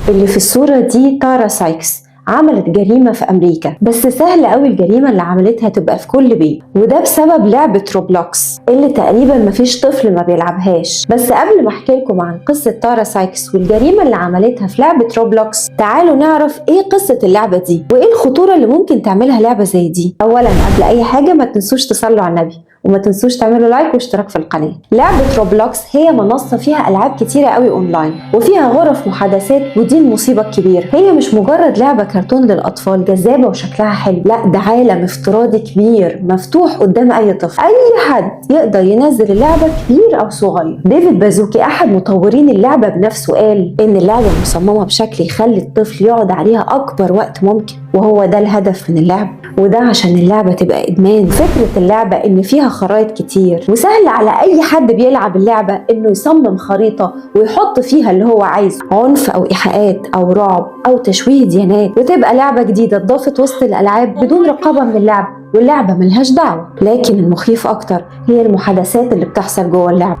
اللي في الصورة دي تارا سايكس، عملت جريمة في أمريكا، بس سهل قوي الجريمة اللي عملتها تبقى في كل بيت، وده بسبب لعبة روبلوكس اللي تقريبا مفيش طفل ما بيلعبهاش. بس قبل ما احكي لكم عن قصة تارا سايكس والجريمة اللي عملتها في لعبة روبلوكس، تعالوا نعرف ايه قصة اللعبة دي وايه الخطورة اللي ممكن تعملها لعبة زي دي. أولا قبل أي حاجة ما تنسوش تصلوا على النبي، وما تنسوش تعملوا لايك واشتراك في القناة. لعبة روبلوكس هي منصة فيها ألعاب كتيرة قوي أونلاين، وفيها غرف محادثات، ودي المصيبة الكبيرة. هي مش مجرد لعبة كرتون للأطفال جذابة وشكلها حلو، لا ده عالم افتراضي كبير مفتوح قدام أي طفل. أي حد يقدر ينزل اللعبة كبير أو صغير. ديفيد بازوكي أحد مطورين اللعبة بنفسه قال إن اللعبة مصممة بشكل يخلي الطفل يقعد عليها أكبر وقت ممكن، وهو ده الهدف من اللعبة، وده عشان اللعبة تبقى إدمان. فكرة اللعبة إن فيها خرائط كتير، وسهل على أي حد بيلعب اللعبة إنه يصمم خريطة ويحط فيها اللي هو عايزه، عنف أو إيحاءات أو رعب أو تشويه ديانات، وتبقى لعبة جديدة اتضافت وسط الألعاب بدون رقابة من اللعبة، واللعبة ملهاش دعوة. لكن المخيف أكتر هي المحادثات اللي بتحصل جوه اللعبة.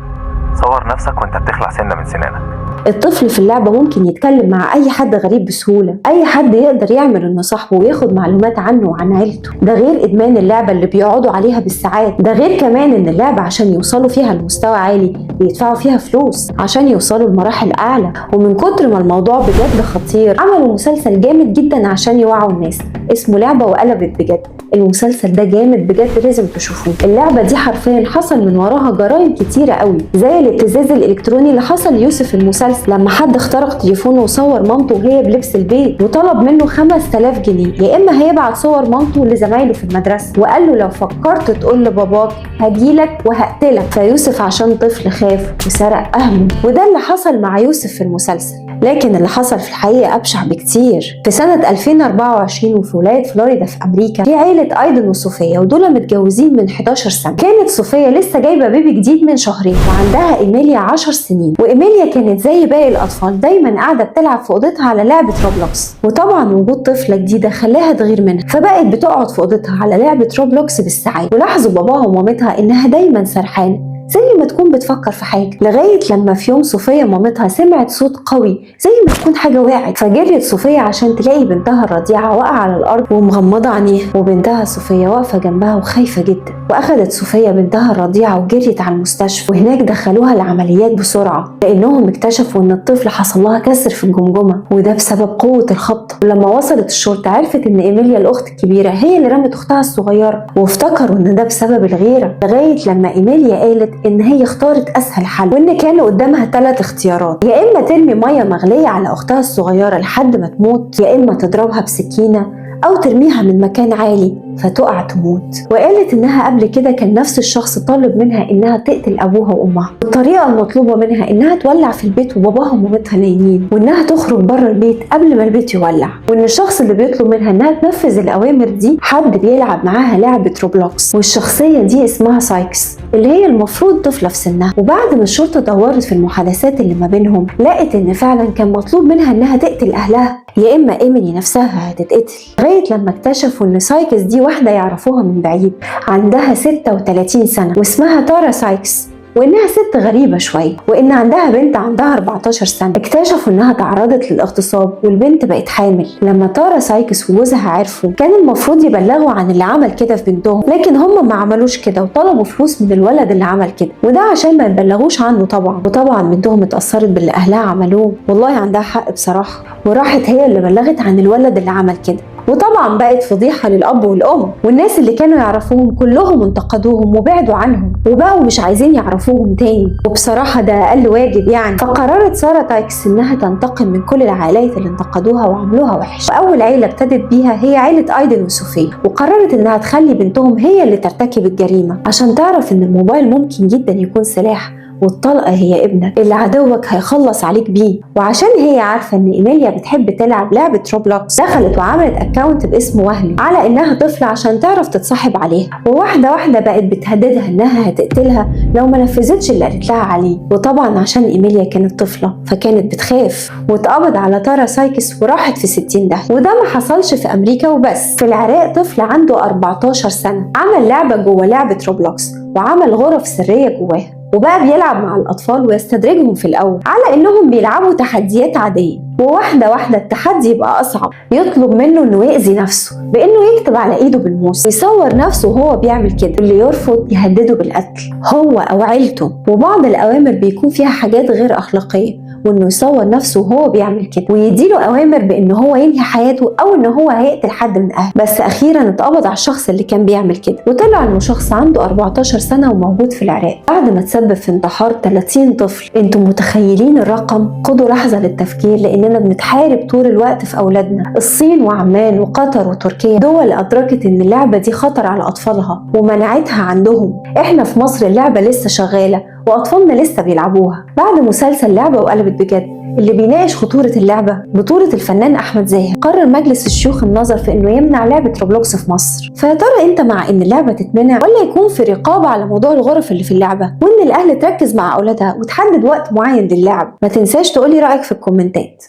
صور نفسك وانت بتخلع سنة من سنانك. الطفل في اللعبة ممكن يتكلم مع أي حد غريب بسهولة، أي حد يقدر يعمل إنه صاحبه وياخد معلومات عنه وعن عيلته. ده غير إدمان اللعبة اللي بيقعدوا عليها بالساعات. ده غير كمان إن اللعبة عشان يوصلوا فيها لمستوى عالي بيدفعوا فيها فلوس عشان يوصلوا لمراحل أعلى. ومن كتر ما الموضوع بجد خطير، عملوا مسلسل جامد جدا عشان يوعوا الناس اسمه لعبة وقلبت بجد. المسلسل ده جامد بجد، لازم تشوفوه. اللعبة دي حرفيا حصل من وراها جرائم كتيرة قوي، زي الابتزاز الإلكتروني اللي حصل ليوسف المسلسل لما حد اخترق تليفونه وصور مامته وهي بلبس البيت، وطلب منه 5000 جنيه يا إما هيبعت صور مامته لزمايله في المدرسة، وقال له لو فكرت تقول لباباك هجيلك وهقتلك. فيوسف عشان طفل خاف وسرق أهله، وده اللي حصل مع يوسف في المسلسل. لكن اللي حصل في الحقيقة أبشع بكتير. في سنة 2024 وفي ولاية فلوريدا في أمريكا، في عيلة أيدن وصوفيا، ودول متجوزين من 11 سنة. كانت صوفيا لسه جايبة بيبي جديد من شهرين، وعندها إيميليا 10 سنين. وإيميليا كانت زي باقي الأطفال دايما قاعدة بتلعب في أوضتها على لعبة روبلوكس، وطبعا وجود طفلة جديدة خلاها تغير منها، فبقت بتقعد في أوضتها على لعبة روبلوكس بالساعات. ولاحظوا باباها ومامتها إنها دايما سرحانة زي ما تكون بتفكر في حاجة، لغاية لما في يوم صوفيا مامتها سمعت صوت قوي زي ما تكون حاجة وقعت، فجريت صوفيا عشان تلاقي بنتها الرضيعة واقعة على الأرض ومغمضة عينيها، وبنتها صوفيا واقفة جنبها وخايفة جدا. وأخدت صوفيا بنتها الرضيعة وجريت على المستشفى، وهناك دخلوها العمليات بسرعة لأنهم اكتشفوا إن الطفل حصل لها كسر في الجمجمة، وده بسبب قوة الخبطة. ولما وصلت الشرطة عرفت إن إيميليا الأخت الكبيرة هي اللي رمت أختها الصغيرة، وافتكروا إن ده بسبب الغيرة، لغاية لما إيميليا قالت إن هي اختارت أسهل حل، وإن كان قدامها 3 اختيارات: يا إما ترمي مية مغلية على أختها الصغيرة لحد ما تموت، يا إما تضربها بسكينة، أو ترميها من مكان عالي فتقع تموت. وقالت إنها قبل كده كان نفس الشخص طالب منها إنها تقتل أبوها وأمها، والطريقة المطلوبة منها إنها تولع في البيت وباباها ومامتها نايمين، وإنها تخرج بره البيت قبل ما البيت يولع، وإن الشخص اللي بيطلب منها إنها تنفذ الأوامر دي حد بيلعب معاها لعبة روبلوكس، والشخصية دي اسمها سايكس اللي هي المفروض طفلة في سنها. وبعد ما الشرطة دورت في المحادثات اللي ما بينهم، لقت إن فعلا كان مطلوب منها إنها تقتل أهلها، يا إما إيميلي نفسها هتتقتل، لغاية لما اكتشفوا إن سايكس دي واحدة يعرفوها من بعيد، عندها 36 سنة واسمها تارا سايكس، وإنها ست غريبة شوية، وإن عندها بنت عندها 14 سنة. اكتشفوا إنها تعرضت للاغتصاب والبنت بقت حامل. لما تارا سايكس وجوزها عرفوا، كان المفروض يبلغوا عن اللي عمل كده في بنتهم، لكن هم ما عملوش كده وطلبوا فلوس من الولد اللي عمل كده، وده عشان ما يبلغوش عنه طبعا. وطبعا بنتهم اتأثرت باللي أهلها عملوه، والله عندها حق بصراحة، وراحت هي اللي بلغت عن الولد اللي عمل كده. وطبعا بقت فضيحة للأب والأم، والناس اللي كانوا يعرفوهم كلهم انتقدوهم وبعدوا عنهم وبقوا مش عايزين يعرفوهم تاني، وبصراحة ده أقل واجب يعني. فقررت سارة تايكس إنها تنتقم من كل العائلات اللي انتقدوها وعملوها وحش. وأول عيلة ابتدت بيها هي عيلة أيدن وصوفيا، وقررت إنها تخلي بنتهم هي اللي ترتكب الجريمة عشان تعرف إن الموبايل ممكن جدا يكون سلاح، والطلقة هي ابنك اللي عدوك هيخلص عليك بيه. وعشان هي عارفة ان إيميليا بتحب تلعب لعبة روبلوكس، دخلت وعملت اكاونت باسم وهمي على انها طفلة عشان تعرف تتصاحب عليها، وواحدة واحدة بقت بتهددها انها هتقتلها لو ما نفذتش اللي قالت لها عليه. وطبعا عشان إيميليا كانت طفلة فكانت بتخاف، واتقبض على تارا سايكس وراحت في 60 ده. وده ما حصلش في امريكا وبس، في العراق طفل عنده 14 سنة عمل لعبة جوه لعبة روبلوكس وعمل غرف سرية جواها، وبقى بيلعب مع الأطفال ويستدرجهم في الأول على إنهم بيلعبوا تحديات عادية، وواحدة واحدة التحدي يبقى أصعب، يطلب منه إنه يأذي نفسه بإنه يكتب على إيده بالموس ويصور نفسه وهو بيعمل كده، اللي يرفض يهدده بالقتل هو أو عيلته. وبعض الأوامر بيكون فيها حاجات غير أخلاقية، وإنه يصور نفسه وهو بيعمل كده، ويديله أوامر بإنه هو ينهي حياته أو إنه هو هيقتل حد من أهله. بس أخيرا اتقبض على الشخص اللي كان بيعمل كده، وطلع إنه شخص عنده 14 سنة وموجود في العراق بعد ما تسبب في انتحار 30 طفل. انتم متخيلين الرقم؟ خدوا لحظة للتفكير، لأننا بنتحارب طول الوقت في أولادنا. الصين وعمان وقطر وتركيا دول أدركت إن اللعبة دي خطر على أطفالها ومنعتها عندهم. إحنا في مصر اللعبة لسه شغالة وأطفالنا لسه بيلعبوها. بعد مسلسل لعبة وقلبت بجد اللي بيناقش خطورة اللعبة بطولة الفنان أحمد زاهر، قرر مجلس الشيوخ النظر في إنه يمنع لعبة روبلوكس في مصر. فيا ترى أنت مع إن اللعبة تتمنع، ولا يكون في رقابة على موضوع الغرف اللي في اللعبة، وإن الأهل تركز مع أولادها وتحدد وقت معين للعب؟ ما تنساش تقولي رأيك في الكومنتات.